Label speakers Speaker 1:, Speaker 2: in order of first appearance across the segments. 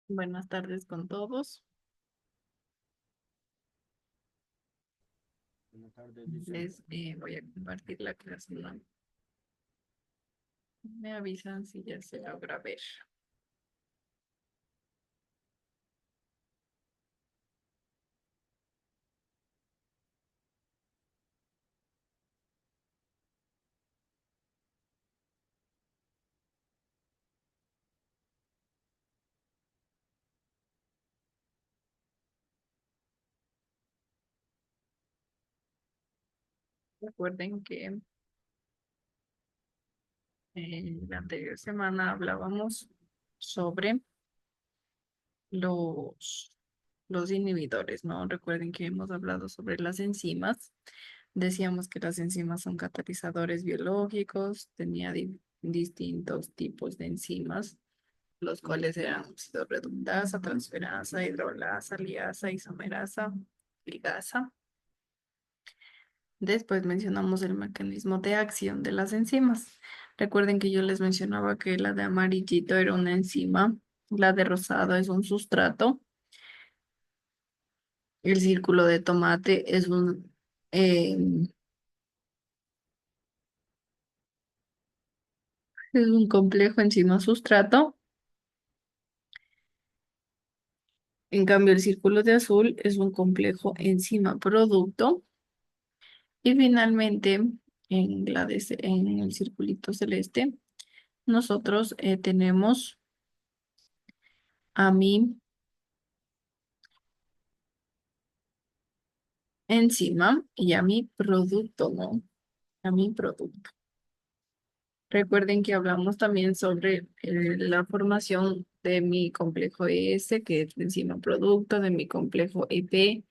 Speaker 1: Buenas tardes con todos.
Speaker 2: Buenas tardes, dice.
Speaker 1: Les voy a compartir la clase, ¿no? Me avisan si ya se logra ver. Recuerden que la anterior semana hablábamos sobre los, los inhibidores, ¿no? Recuerden que hemos hablado sobre las enzimas. Decíamos que las enzimas son catalizadores biológicos, tenía distintos tipos de enzimas, los cuales eran oxidorredundasa, transferasa, hidrolasa, liasa, isomerasa, ligasa. Después mencionamos el mecanismo de acción de las enzimas. Recuerden que yo les mencionaba que la de amarillito era una enzima, la de rosado es un sustrato, el círculo de tomate eh, es un complejo enzima sustrato. En cambio, el círculo de azul es un complejo enzima producto. Y finalmente, en el circulito celeste, nosotros tenemos a mi enzima y a mi producto, ¿no? A mi producto. Recuerden que hablamos también sobre la formación de mi complejo ES, que es la enzima producto, de mi complejo EP,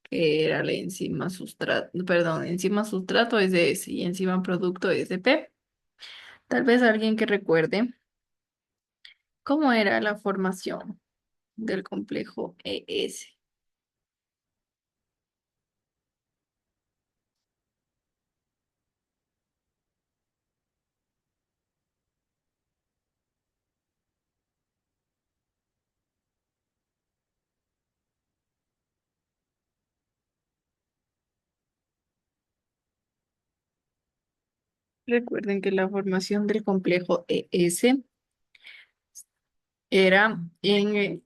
Speaker 1: que era la enzima sustrato, perdón, enzima sustrato es de S y enzima producto es de P. Tal vez alguien que recuerde cómo era la formación del complejo ES. Recuerden que la formación del complejo ES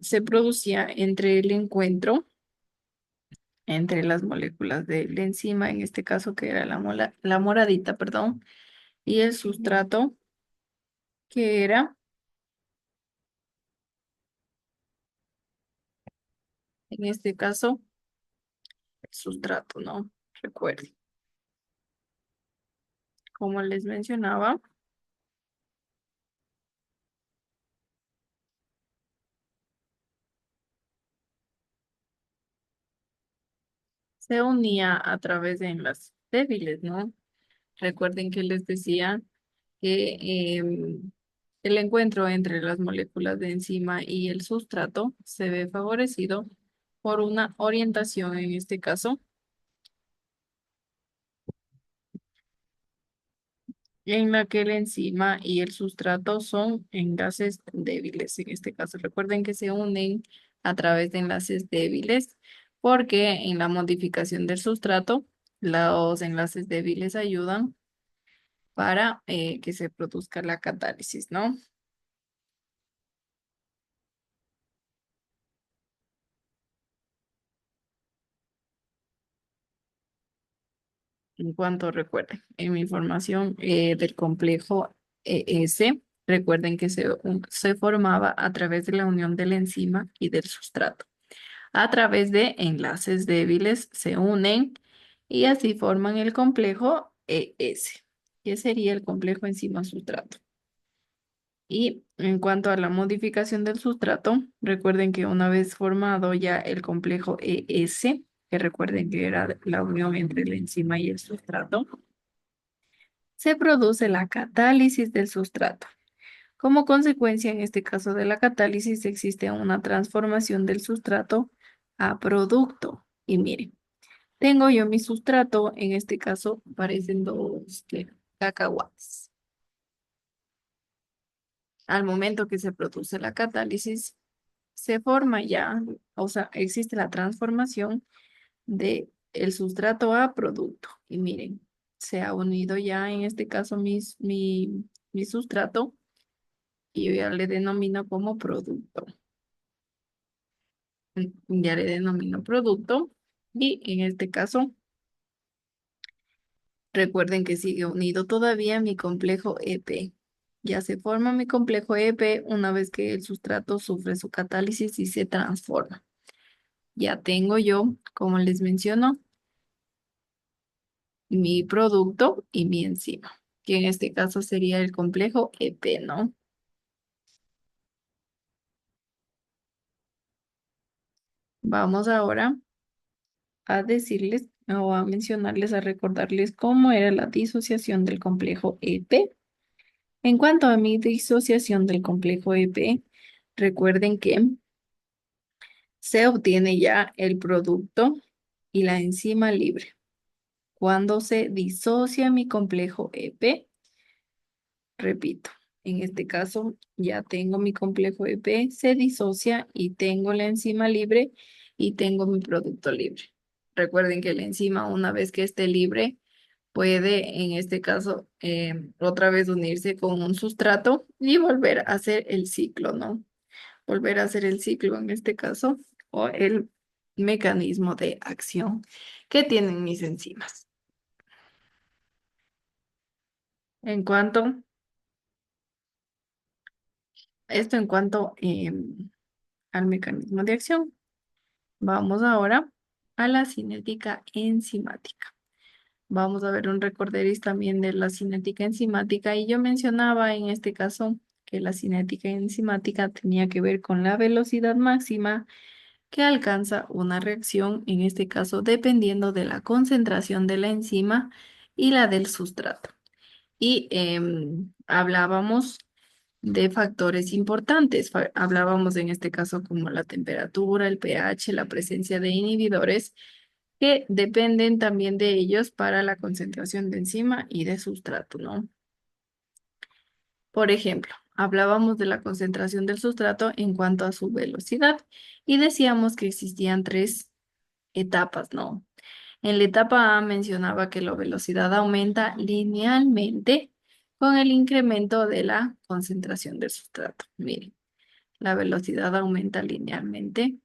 Speaker 1: se producía entre el encuentro entre las moléculas de la enzima, en este caso que era la moradita, perdón, y el sustrato que era, en este caso, el sustrato, ¿no? Recuerden, como les mencionaba, se unía a través de enlaces débiles, ¿no? Recuerden que les decía que el encuentro entre las moléculas de enzima y el sustrato se ve favorecido por una orientación, en este caso, en la que la enzima y el sustrato son enlaces débiles. En este caso, recuerden que se unen a través de enlaces débiles porque en la modificación del sustrato, los enlaces débiles ayudan para que se produzca la catálisis, ¿no? En cuanto recuerden, en mi información del complejo ES, recuerden que se formaba a través de la unión de la enzima y del sustrato. A través de enlaces débiles se unen y así forman el complejo ES, que sería el complejo enzima-sustrato. Y en cuanto a la modificación del sustrato, recuerden que una vez formado ya el complejo ES, que recuerden que era la unión entre la enzima y el sustrato, se produce la catálisis del sustrato. Como consecuencia, en este caso de la catálisis, existe una transformación del sustrato a producto. Y miren, tengo yo mi sustrato, en este caso parecen dos cacahuates. Al momento que se produce la catálisis, se forma ya, o sea, existe la transformación de el sustrato a producto. Y miren, se ha unido ya en este caso mi sustrato y yo ya le denomino como producto. Ya le denomino producto y en este caso recuerden que sigue unido todavía mi complejo EP. Ya se forma mi complejo EP una vez que el sustrato sufre su catálisis y se transforma. Ya tengo yo, como les menciono, mi producto y mi enzima, que en este caso sería el complejo EP, ¿no? Vamos ahora a decirles o a mencionarles, a recordarles cómo era la disociación del complejo EP. En cuanto a mi disociación del complejo EP, recuerden que se obtiene ya el producto y la enzima libre. Cuando se disocia mi complejo EP, repito, en este caso ya tengo mi complejo EP, se disocia y tengo la enzima libre y tengo mi producto libre. Recuerden que la enzima, una vez que esté libre, puede en este caso otra vez unirse con un sustrato y volver a hacer el ciclo, ¿no? Volver a hacer el ciclo en este caso o el mecanismo de acción que tienen mis enzimas. En cuanto, esto en cuanto al mecanismo de acción. Vamos ahora a la cinética enzimática. Vamos a ver un recorderis también de la cinética enzimática y yo mencionaba en este caso que la cinética enzimática tenía que ver con la velocidad máxima que alcanza una reacción, en este caso dependiendo de la concentración de la enzima y la del sustrato. Y hablábamos de factores importantes. Hablábamos en este caso como la temperatura, el pH, la presencia de inhibidores que dependen también de ellos para la concentración de enzima y de sustrato, ¿no? Por ejemplo, hablábamos de la concentración del sustrato en cuanto a su velocidad y decíamos que existían tres etapas, ¿no? En la etapa A mencionaba que la velocidad aumenta linealmente con el incremento de la concentración del sustrato. Miren, la velocidad aumenta linealmente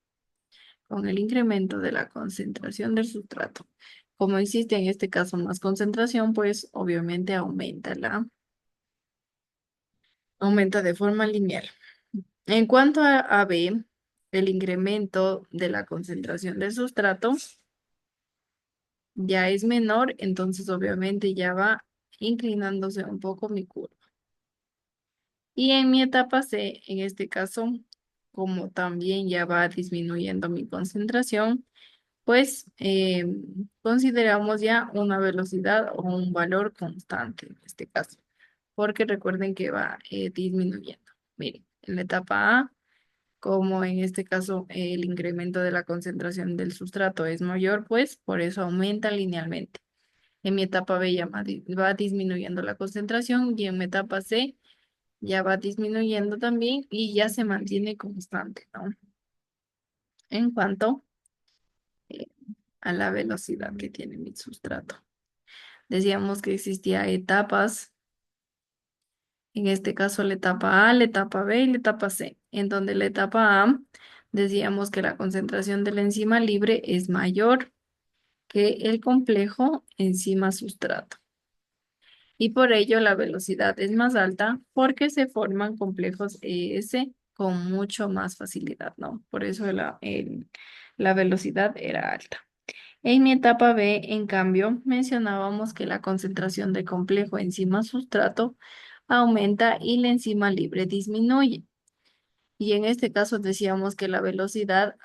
Speaker 1: con el incremento de la concentración del sustrato. Como existe en este caso más concentración, pues obviamente aumenta de forma lineal. En cuanto a B, el incremento de la concentración del sustrato ya es menor, entonces obviamente ya va inclinándose un poco mi curva. Y en mi etapa C, en este caso, como también ya va disminuyendo mi concentración, pues consideramos ya una velocidad o un valor constante en este caso, porque recuerden que va disminuyendo. Miren, en la etapa A, como en este caso el incremento de la concentración del sustrato es mayor, pues por eso aumenta linealmente. En mi etapa B ya va disminuyendo la concentración y en mi etapa C ya va disminuyendo también y ya se mantiene constante, ¿no? En cuanto eh, a la velocidad que tiene mi sustrato. Decíamos que existía etapas, en este caso la etapa A, la etapa B y la etapa C, en donde la etapa A decíamos que la concentración de la enzima libre es mayor que el complejo enzima sustrato. Y por ello la velocidad es más alta porque se forman complejos ES con mucho más facilidad, ¿no? Por eso la velocidad era alta. En mi etapa B, en cambio, mencionábamos que la concentración de complejo enzima sustrato aumenta y la enzima libre disminuye. Y en este caso decíamos que la velocidad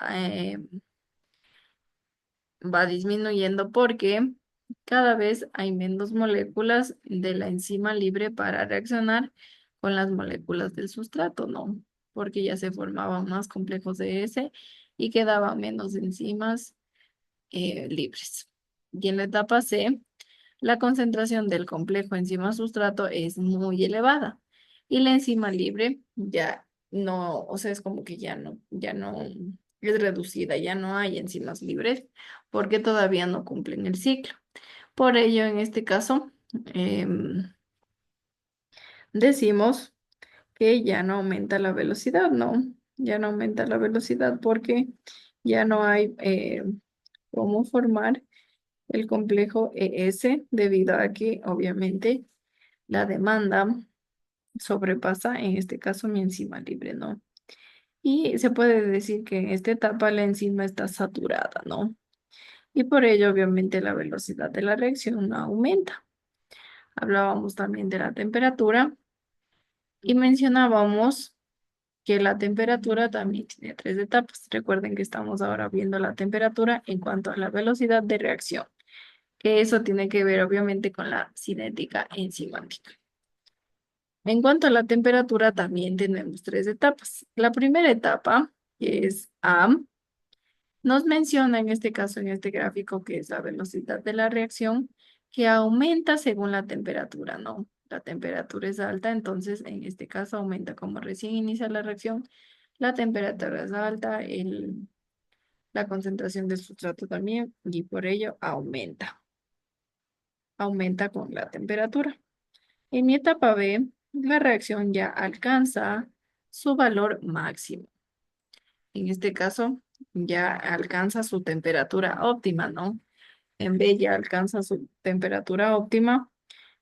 Speaker 1: va disminuyendo porque cada vez hay menos moléculas de la enzima libre para reaccionar con las moléculas del sustrato, ¿no? Porque ya se formaban más complejos de ese y quedaban menos enzimas libres. Y en la etapa C, la concentración del complejo enzima sustrato es muy elevada y la enzima libre ya no, o sea, es como que ya no es reducida, ya no hay enzimas libres porque todavía no cumplen el ciclo. Por ello, en este caso, em, decimos que ya no aumenta la velocidad, ¿no? Ya no aumenta la velocidad porque ya no hay cómo formar el complejo ES debido a que obviamente la demanda sobrepasa, en este caso, mi enzima libre, ¿no? Y se puede decir que en esta etapa la enzima está saturada, ¿no? Y por ello, obviamente, la velocidad de la reacción no aumenta. Hablábamos también de la temperatura y mencionábamos que la temperatura también tiene tres etapas. Recuerden que estamos ahora viendo la temperatura en cuanto a la velocidad de reacción, que eso tiene que ver obviamente con la cinética enzimática. En cuanto a la temperatura, también tenemos tres etapas. La primera etapa, que es A, nos menciona en este caso, en este gráfico, que es la velocidad de la reacción, que aumenta según la temperatura, ¿no? La temperatura es alta, entonces en este caso aumenta como recién inicia la reacción. La temperatura es alta, la concentración del sustrato también, y por ello aumenta con la temperatura. En mi etapa B, la reacción ya alcanza su valor máximo. En este caso, ya alcanza su temperatura óptima, ¿no? En B ya alcanza su temperatura óptima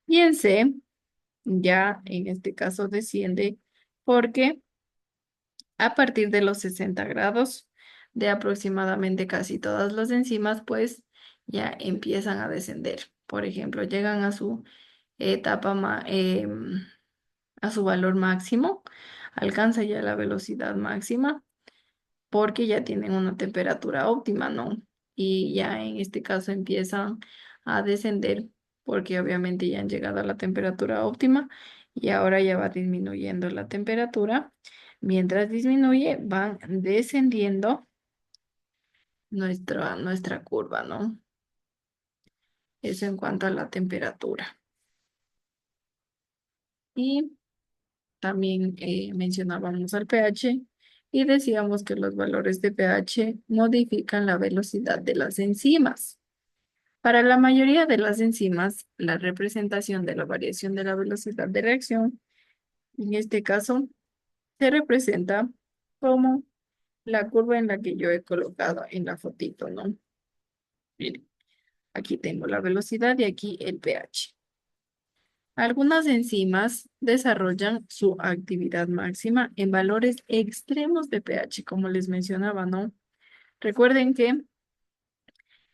Speaker 1: y en C ya en este caso desciende porque a partir de los 60 grados de aproximadamente casi todas las enzimas, pues ya empiezan a descender. Por ejemplo, llegan a su etapa, a su valor máximo, alcanza ya la velocidad máxima porque ya tienen una temperatura óptima, ¿no? Y ya en este caso empiezan a descender porque obviamente ya han llegado a la temperatura óptima y ahora ya va disminuyendo la temperatura. Mientras disminuye, van descendiendo nuestra curva, ¿no? Eso en cuanto a la temperatura. Y también mencionábamos al pH y decíamos que los valores de pH modifican la velocidad de las enzimas. Para la mayoría de las enzimas, la representación de la variación de la velocidad de reacción, en este caso, se representa como la curva en la que yo he colocado en la fotito, ¿no? Miren, aquí tengo la velocidad y aquí el pH. Algunas enzimas desarrollan su actividad máxima en valores extremos de pH, como les mencionaba, ¿no? Recuerden que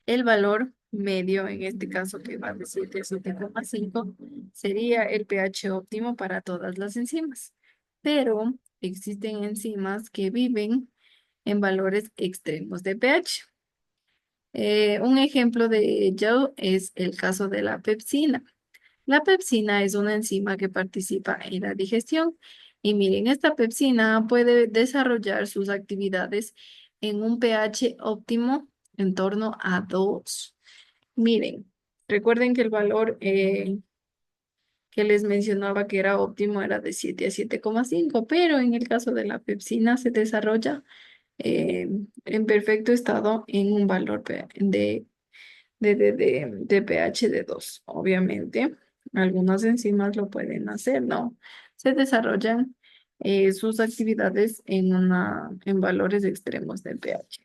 Speaker 1: el valor medio, en este caso que va de 7 a 7,5, sería el pH óptimo para todas las enzimas. Pero existen enzimas que viven en valores extremos de pH. Un ejemplo de ello es el caso de la pepsina. La pepsina es una enzima que participa en la digestión y miren, esta pepsina puede desarrollar sus actividades en un pH óptimo en torno a 2. Miren, recuerden que el valor que les mencionaba que era óptimo era de 7 a 7,5, pero en el caso de la pepsina se desarrolla en perfecto estado en un valor de pH de 2. Obviamente, algunas enzimas lo pueden hacer, ¿no? Se desarrollan sus actividades en valores extremos de pH.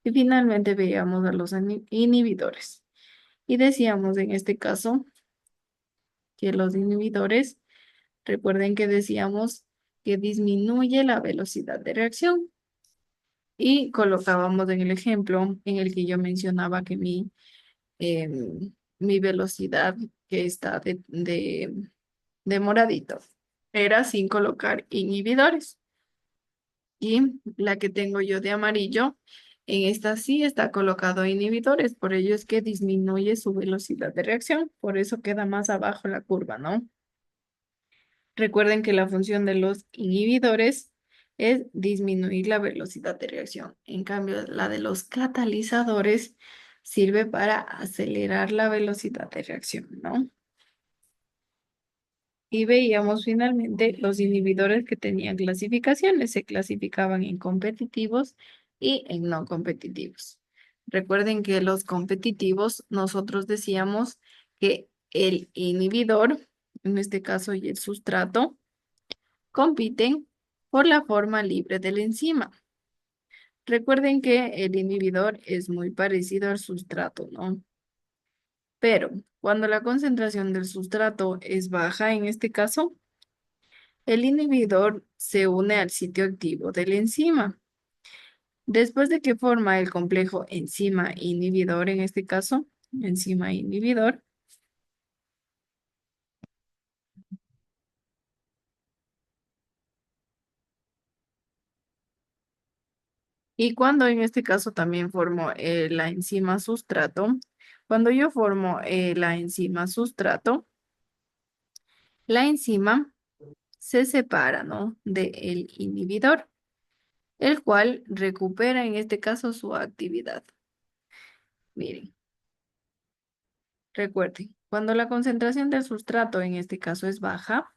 Speaker 1: Y finalmente veíamos a los inhibidores. Y decíamos en este caso que los inhibidores, recuerden que decíamos que disminuye la velocidad de reacción. Y colocábamos en el ejemplo en el que yo mencionaba que mi velocidad que está de moradito era sin colocar inhibidores. Y la que tengo yo de amarillo, en esta sí está colocado inhibidores, por ello es que disminuye su velocidad de reacción, por eso queda más abajo la curva, ¿no? Recuerden que la función de los inhibidores es disminuir la velocidad de reacción. En cambio, la de los catalizadores sirve para acelerar la velocidad de reacción, ¿no? Y veíamos finalmente los inhibidores que tenían clasificaciones. Se clasificaban en competitivos y en no competitivos. Recuerden que los competitivos, nosotros decíamos que el inhibidor, en este caso y el sustrato, compiten por la forma libre de la enzima. Recuerden que el inhibidor es muy parecido al sustrato, ¿no? Pero cuando la concentración del sustrato es baja, en este caso, el inhibidor se une al sitio activo de la enzima. Después de que forma el complejo enzima inhibidor, en este caso, enzima inhibidor, y cuando en este caso también formo la enzima sustrato, cuando yo formo la enzima sustrato, la enzima se separa, ¿no? Del inhibidor, el cual recupera en este caso su actividad. Miren, recuerden, cuando la concentración del sustrato en este caso es baja,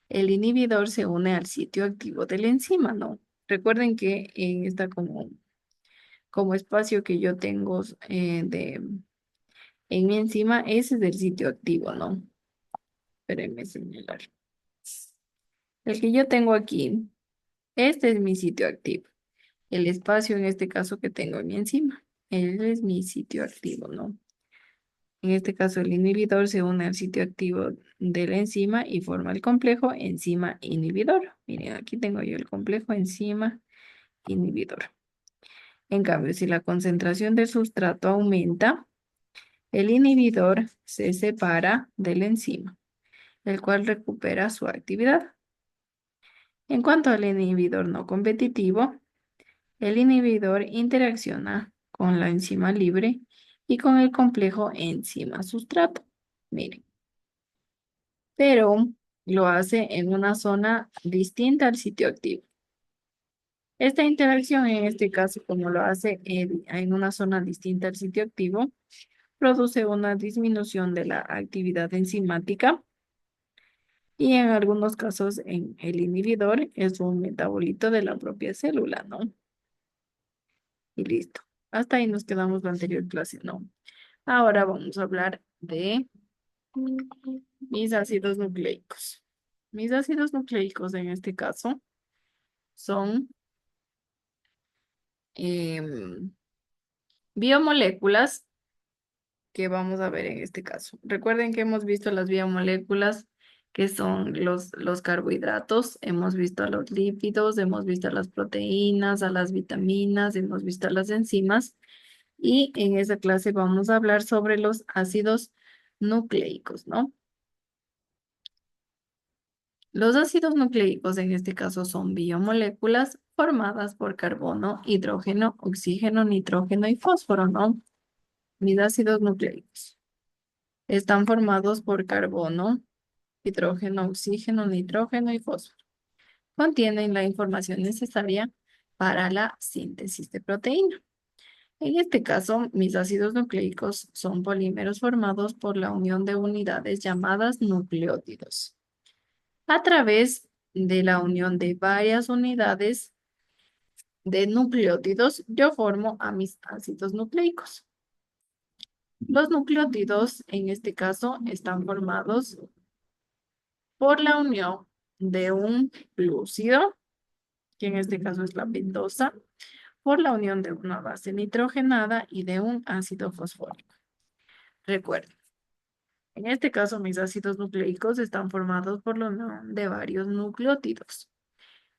Speaker 1: el inhibidor se une al sitio activo de la enzima, ¿no? Recuerden que en esta como espacio que yo tengo en mi enzima, ese es el sitio activo, ¿no? Espérenme señalar. El que yo tengo aquí, este es mi sitio activo. El espacio en este caso que tengo en mi enzima. Él es mi sitio activo, ¿no? En este caso, el inhibidor se une al sitio activo de la enzima y forma el complejo enzima inhibidor. Miren, aquí tengo yo el complejo enzima inhibidor. En cambio, si la concentración del sustrato aumenta, el inhibidor se separa de la enzima, el cual recupera su actividad. En cuanto al inhibidor no competitivo, el inhibidor interacciona con la enzima libre y con el complejo enzima-sustrato. Miren, pero lo hace en una zona distinta al sitio activo. Esta interacción, en este caso, como lo hace en una zona distinta al sitio activo, produce una disminución de la actividad enzimática y en algunos casos en el inhibidor es un metabolito de la propia célula, ¿no? Y listo. Hasta ahí nos quedamos la anterior clase, ¿no? Ahora vamos a hablar de mis ácidos nucleicos. Mis ácidos nucleicos en este caso son em, biomoléculas que vamos a ver en este caso. Recuerden que hemos visto las biomoléculas que son los carbohidratos, hemos visto a los lípidos, hemos visto a las proteínas, a las vitaminas, hemos visto a las enzimas y en esa clase vamos a hablar sobre los ácidos nucleicos, ¿no? Los ácidos nucleicos en este caso son biomoléculas formadas por carbono, hidrógeno, oxígeno, nitrógeno y fósforo, ¿no? Mis ácidos nucleicos están formados por carbono, hidrógeno, oxígeno, nitrógeno y fósforo. Contienen la información necesaria para la síntesis de proteína. En este caso, mis ácidos nucleicos son polímeros formados por la unión de unidades llamadas nucleótidos. A través de la unión de varias unidades de nucleótidos, yo formo a mis ácidos nucleicos. Los nucleótidos, en este caso, están formados por la unión de un glúcido, que en este caso es la pentosa, por la unión de una base nitrogenada y de un ácido fosfórico. Recuerden, en este caso mis ácidos nucleicos están formados por la unión de varios nucleótidos.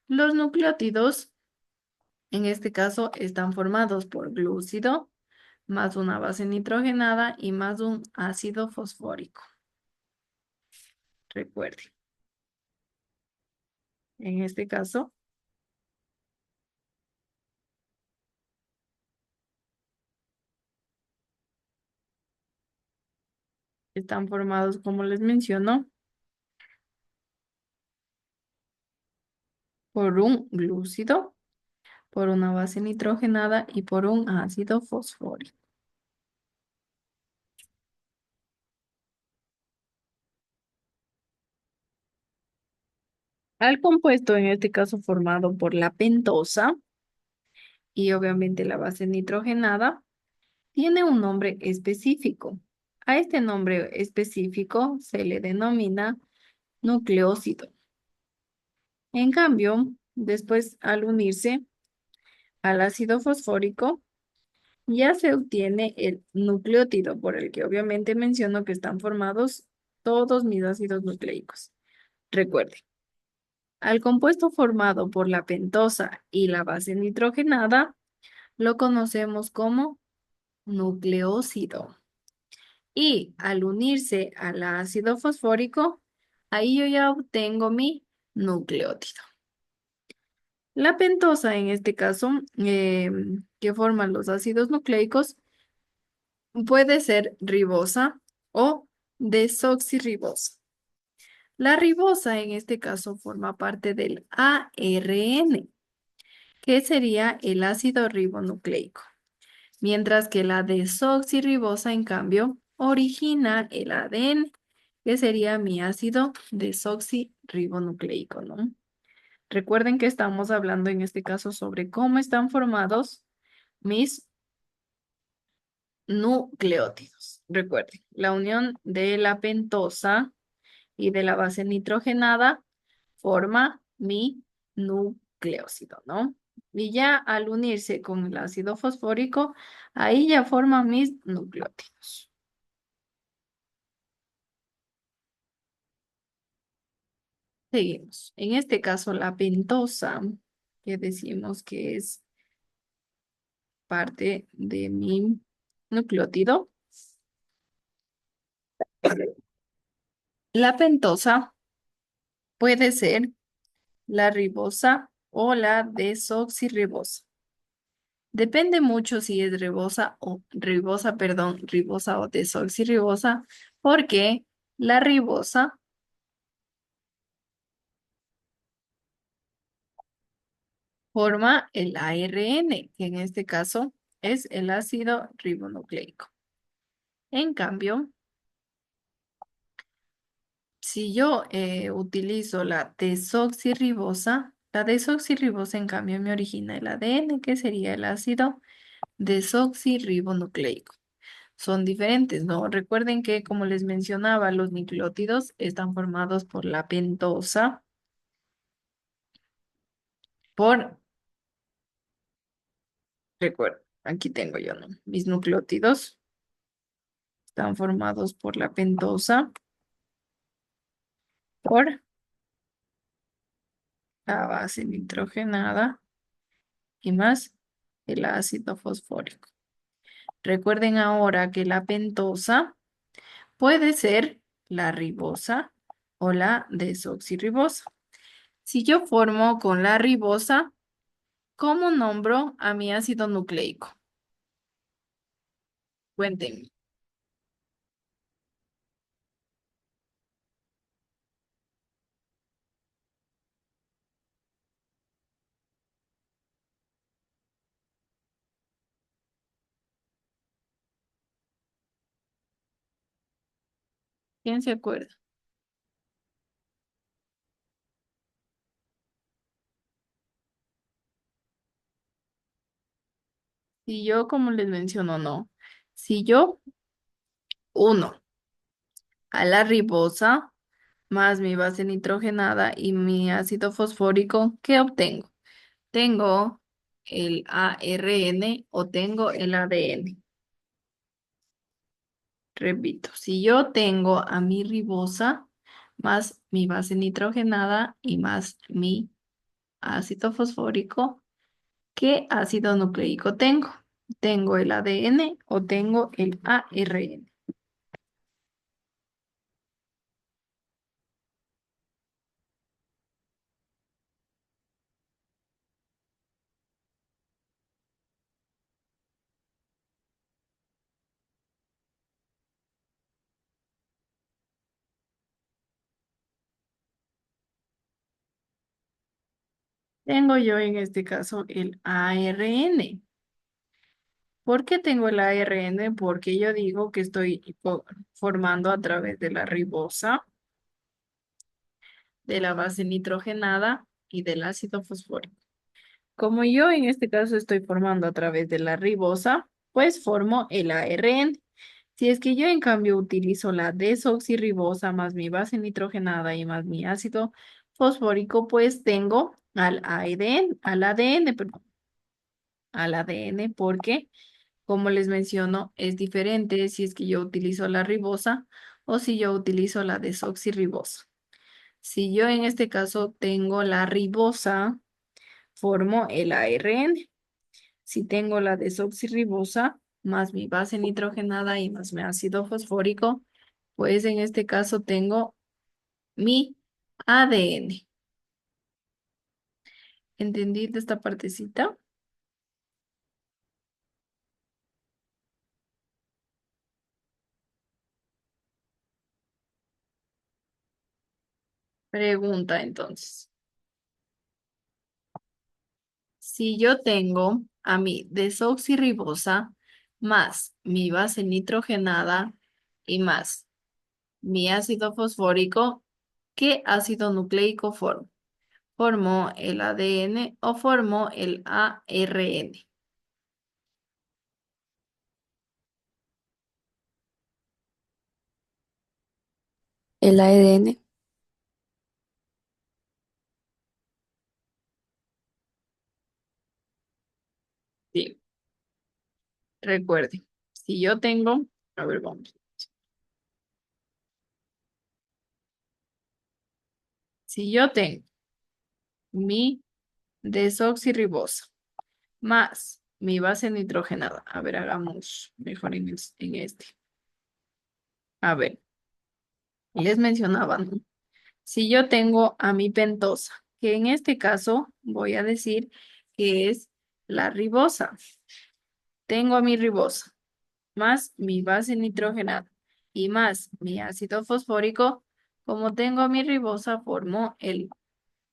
Speaker 1: Los nucleótidos, en este caso, están formados por glúcido, más una base nitrogenada y más un ácido fosfórico. Recuerden, en este caso, están formados, como les menciono, por un glúcido, por una base nitrogenada y por un ácido fosfórico. Al compuesto, en este caso formado por la pentosa y obviamente la base nitrogenada, tiene un nombre específico. A este nombre específico se le denomina nucleócido. En cambio, después al unirse al ácido fosfórico, ya se obtiene el nucleótido, por el que obviamente menciono que están formados todos mis ácidos nucleicos. Recuerde, al compuesto formado por la pentosa y la base nitrogenada, lo conocemos como nucleócido. Y al unirse al ácido fosfórico, ahí yo ya obtengo mi nucleótido. La pentosa, en este caso, que forman los ácidos nucleicos, puede ser ribosa o desoxirribosa. La ribosa, en este caso, forma parte del ARN, que sería el ácido ribonucleico, mientras que la desoxirribosa, en cambio, origina el ADN, que sería mi ácido desoxirribonucleico, ¿no? Recuerden que estamos hablando en este caso sobre cómo están formados mis nucleótidos. Recuerden, la unión de la pentosa y de la base nitrogenada forma mi nucleócido, ¿no? Y ya al unirse con el ácido fosfórico, ahí ya forman mis nucleótidos. Seguimos. En este caso, la pentosa, que decimos que es parte de mi nucleótido. La pentosa puede ser la ribosa o la desoxirribosa. Depende mucho si es ribosa o desoxirribosa, porque la ribosa forma el ARN, que en este caso es el ácido ribonucleico. En cambio, si yo utilizo la desoxirribosa en cambio me origina el ADN, que sería el ácido desoxirribonucleico. Son diferentes, ¿no? Recuerden que, como les mencionaba, los nucleótidos están formados por la pentosa, por, recuerden, aquí tengo yo, ¿no? Mis nucleótidos están formados por la pentosa, por la base nitrogenada y más el ácido fosfórico. Recuerden ahora que la pentosa puede ser la ribosa o la desoxirribosa. Si yo formo con la ribosa, ¿cómo nombro a mi ácido nucleico? Cuéntenme. ¿Quién se acuerda? Si yo, como les menciono, no. Si yo uno a la ribosa más mi base nitrogenada y mi ácido fosfórico, ¿qué obtengo? Tengo el ARN o tengo el ADN. Repito, si yo tengo a mi ribosa más mi base nitrogenada y más mi ácido fosfórico, ¿qué ácido nucleico tengo? ¿Tengo el ADN o tengo el ARN? Tengo yo en este caso el ARN. ¿Por qué tengo el ARN? Porque yo digo que estoy formando a través de la ribosa de la base nitrogenada y del ácido fosfórico. Como yo en este caso estoy formando a través de la ribosa, pues formo el ARN. Si es que yo en cambio utilizo la desoxirribosa más mi base nitrogenada y más mi ácido fosfórico, pues tengo al ADN, porque, como les menciono, es diferente si es que yo utilizo la ribosa o si yo utilizo la desoxirribosa. Si yo en este caso tengo la ribosa, formo el ARN. Si tengo la desoxirribosa más mi base nitrogenada y más mi ácido fosfórico, pues en este caso tengo mi ADN. ¿Entendí de esta partecita? Pregunta entonces. Si yo tengo a mi desoxirribosa más mi base nitrogenada y más mi ácido fosfórico, ¿qué ácido nucleico formo? ¿Formo el ADN o formo el ARN?
Speaker 2: El ADN.
Speaker 1: Sí, recuerde. Si yo tengo, a ver, vamos. Si yo tengo mi desoxirribosa más mi base nitrogenada, a ver, hagamos mejor en este. A ver, les mencionaba, ¿no? Si yo tengo a mi pentosa, que en este caso voy a decir que es la ribosa. Tengo a mi ribosa más mi base nitrogenada y más mi ácido fosfórico. Como tengo a mi ribosa, formo el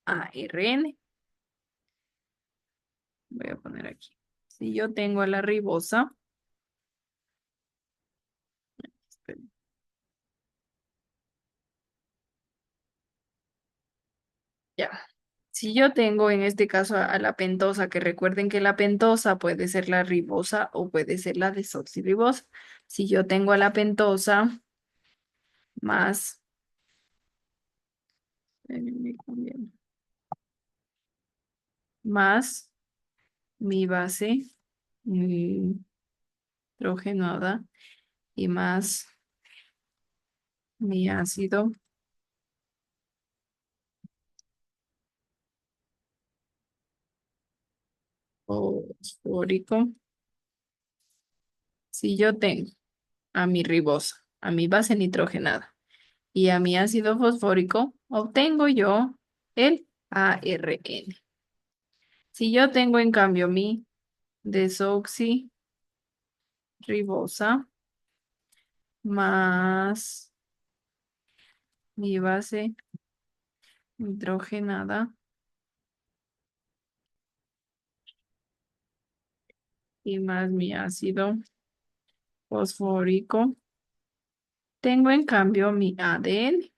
Speaker 1: ARN. Voy a poner aquí. Si yo tengo a la ribosa, esperen, ya. Si yo tengo en este caso a la pentosa, que recuerden que la pentosa puede ser la ribosa o puede ser la desoxirribosa. Si yo tengo a la pentosa más, espérenme, más mi base hidrogenada y más mi ácido fosfórico. Si yo tengo a mi ribosa, a mi base nitrogenada y a mi ácido fosfórico, obtengo yo el ARN. Si yo tengo en cambio mi desoxirribosa más mi base nitrogenada y más mi ácido fosfórico, tengo en cambio mi ADN.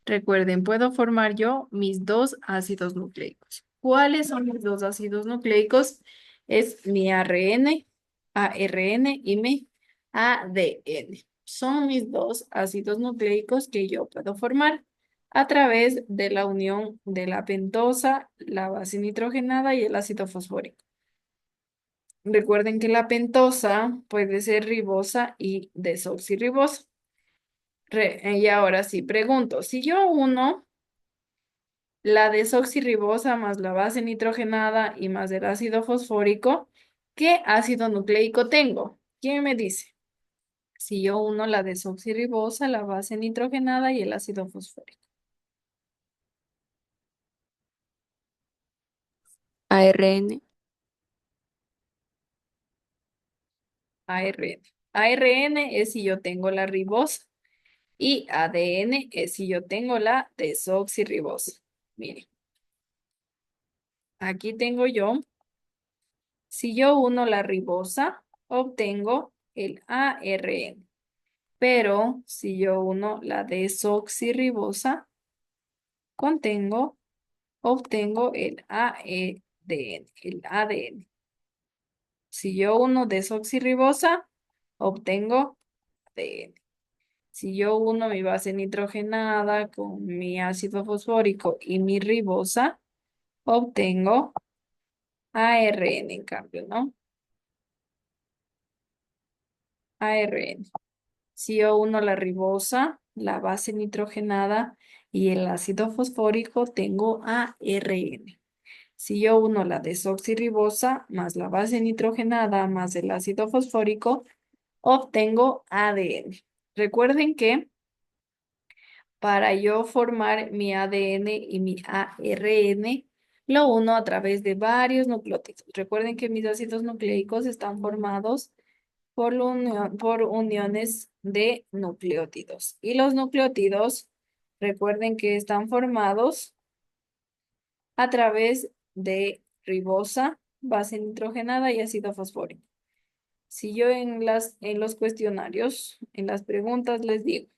Speaker 1: Recuerden, puedo formar yo mis dos ácidos nucleicos. ¿Cuáles son mis dos ácidos nucleicos? Es mi ARN y mi ADN. Son mis dos ácidos nucleicos que yo puedo formar a través de la unión de la pentosa, la base nitrogenada y el ácido fosfórico. Recuerden que la pentosa puede ser ribosa y desoxirribosa. Y ahora sí, pregunto, si yo uno la desoxirribosa más la base nitrogenada y más el ácido fosfórico, ¿qué ácido nucleico tengo? ¿Quién me dice? Si yo uno la desoxirribosa, la base nitrogenada y el ácido fosfórico.
Speaker 2: ARN.
Speaker 1: ARN. ARN es si yo tengo la ribosa y ADN es si yo tengo la desoxirribosa. Miren, aquí tengo yo, si yo uno la ribosa, obtengo el ARN. Pero si yo uno la desoxirribosa, contengo, obtengo el ADN, el ADN. Si yo uno desoxirribosa, obtengo ADN. Si yo uno mi base nitrogenada con mi ácido fosfórico y mi ribosa, obtengo ARN en cambio, ¿no? ARN. Si yo uno la ribosa, la base nitrogenada y el ácido fosfórico, tengo ARN. Si yo uno la desoxirribosa más la base nitrogenada más el ácido fosfórico, obtengo ADN. Recuerden que para yo formar mi ADN y mi ARN, lo uno a través de varios nucleótidos. Recuerden que mis ácidos nucleicos están formados por uniones de nucleótidos. Y los nucleótidos, recuerden que están formados a través de ribosa, base nitrogenada y ácido fosfórico. Si yo en los cuestionarios, en las preguntas les digo,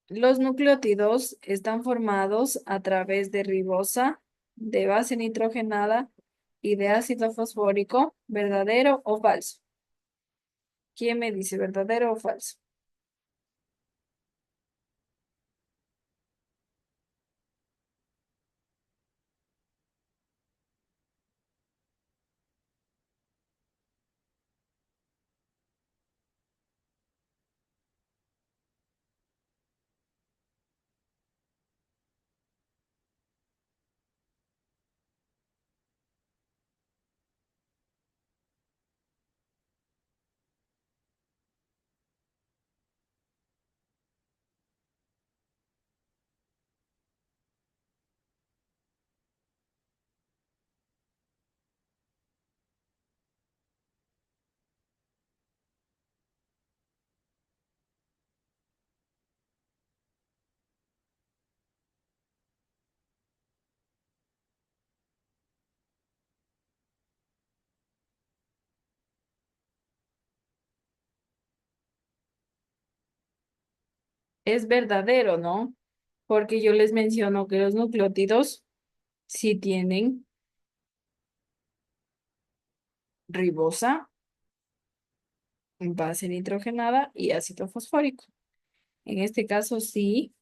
Speaker 1: los nucleótidos están formados a través de ribosa, de base nitrogenada y de ácido fosfórico, ¿verdadero o falso? ¿Quién me dice verdadero o falso? Es verdadero, ¿no? Porque yo les menciono que los nucleótidos sí tienen ribosa, base nitrogenada y ácido fosfórico. En este caso, sí,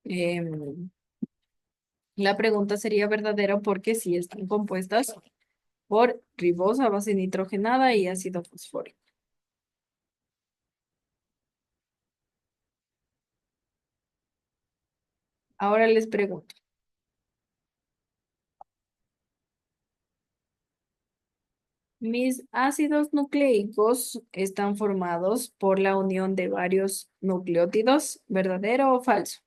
Speaker 1: em, la pregunta sería verdadera porque sí están compuestas por ribosa, base nitrogenada y ácido fosfórico. Ahora les pregunto, mis ácidos nucleicos están formados por la unión de varios nucleótidos, ¿verdadero o falso?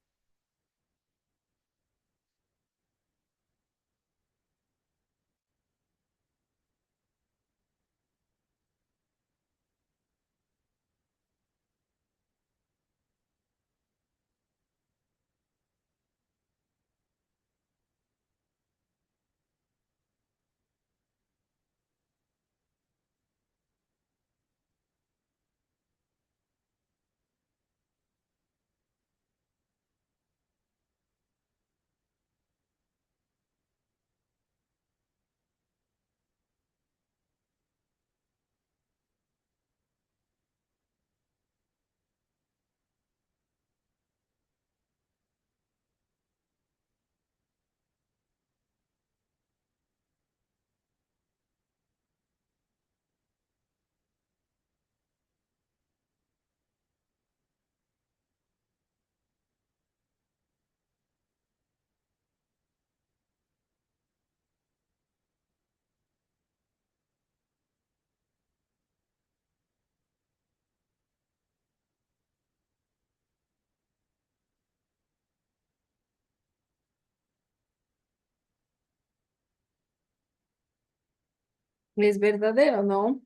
Speaker 1: Es verdadero, ¿no?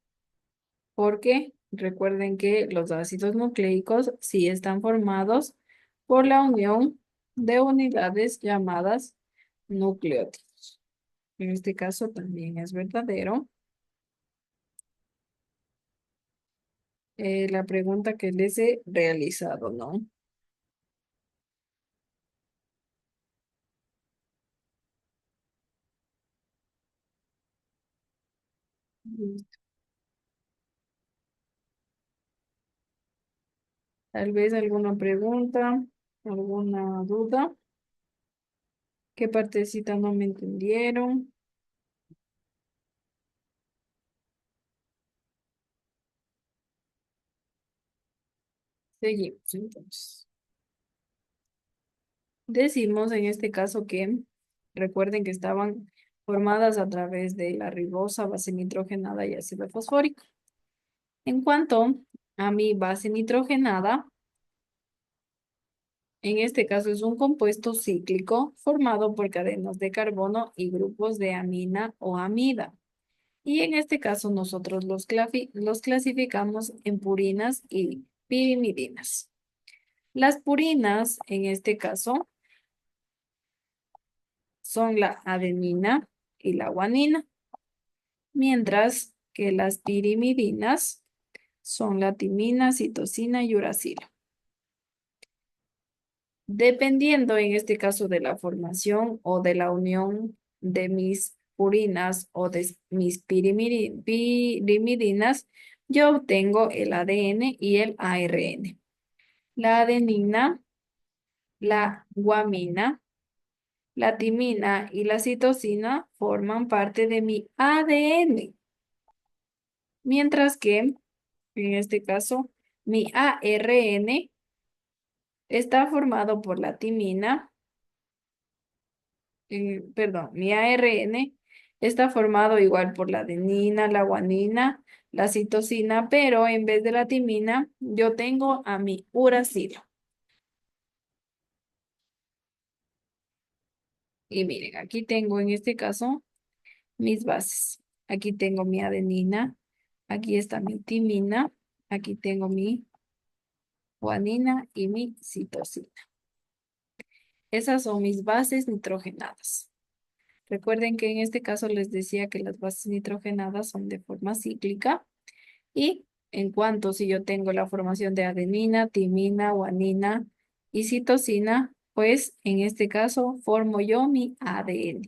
Speaker 1: Porque recuerden que los ácidos nucleicos sí están formados por la unión de unidades llamadas nucleótidos. En este caso también es verdadero. La pregunta que les he realizado, ¿no? Listo. Tal vez alguna pregunta, alguna duda. ¿Qué partecita no me entendieron? Seguimos entonces. Decimos en este caso que recuerden que estaban formadas a través de la ribosa, base nitrogenada y ácido fosfórico. En cuanto a mi base nitrogenada, en este caso es un compuesto cíclico formado por cadenas de carbono y grupos de amina o amida. Y en este caso nosotros los clasificamos en purinas y pirimidinas. Las purinas, en este caso, son la adenina y la guanina, mientras que las pirimidinas son la timina, citosina y uracilo. Dependiendo en este caso de la formación o de la unión de mis purinas o de mis pirimidinas, yo obtengo el ADN y el ARN. La adenina, la guamina, la timina y la citosina forman parte de mi ADN, mientras que en este caso mi ARN está formado por la timina, perdón, mi ARN está formado igual por la adenina, la guanina, la citosina, pero en vez de la timina, yo tengo a mi uracilo. Y miren, aquí tengo en este caso mis bases. Aquí tengo mi adenina, aquí está mi timina, aquí tengo mi guanina y mi citosina. Esas son mis bases nitrogenadas. Recuerden que en este caso les decía que las bases nitrogenadas son de forma cíclica y en cuanto si yo tengo la formación de adenina, timina, guanina y citosina, pues en este caso formo yo mi ADN.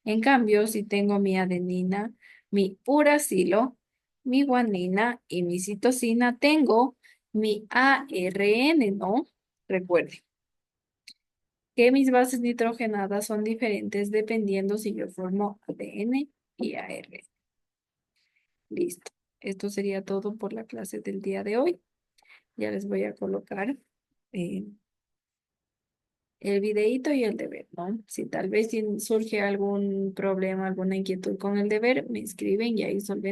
Speaker 1: En cambio, si tengo mi adenina, mi uracilo, mi guanina y mi citosina, tengo mi ARN, ¿no? Recuerden que mis bases nitrogenadas son diferentes dependiendo si yo formo ADN y ARN. Listo. Esto sería todo por la clase del día de hoy. Ya les voy a colocar eh, el videíto y el deber, ¿no? Si tal vez surge algún problema, alguna inquietud con el deber, me escriben y ahí solvento.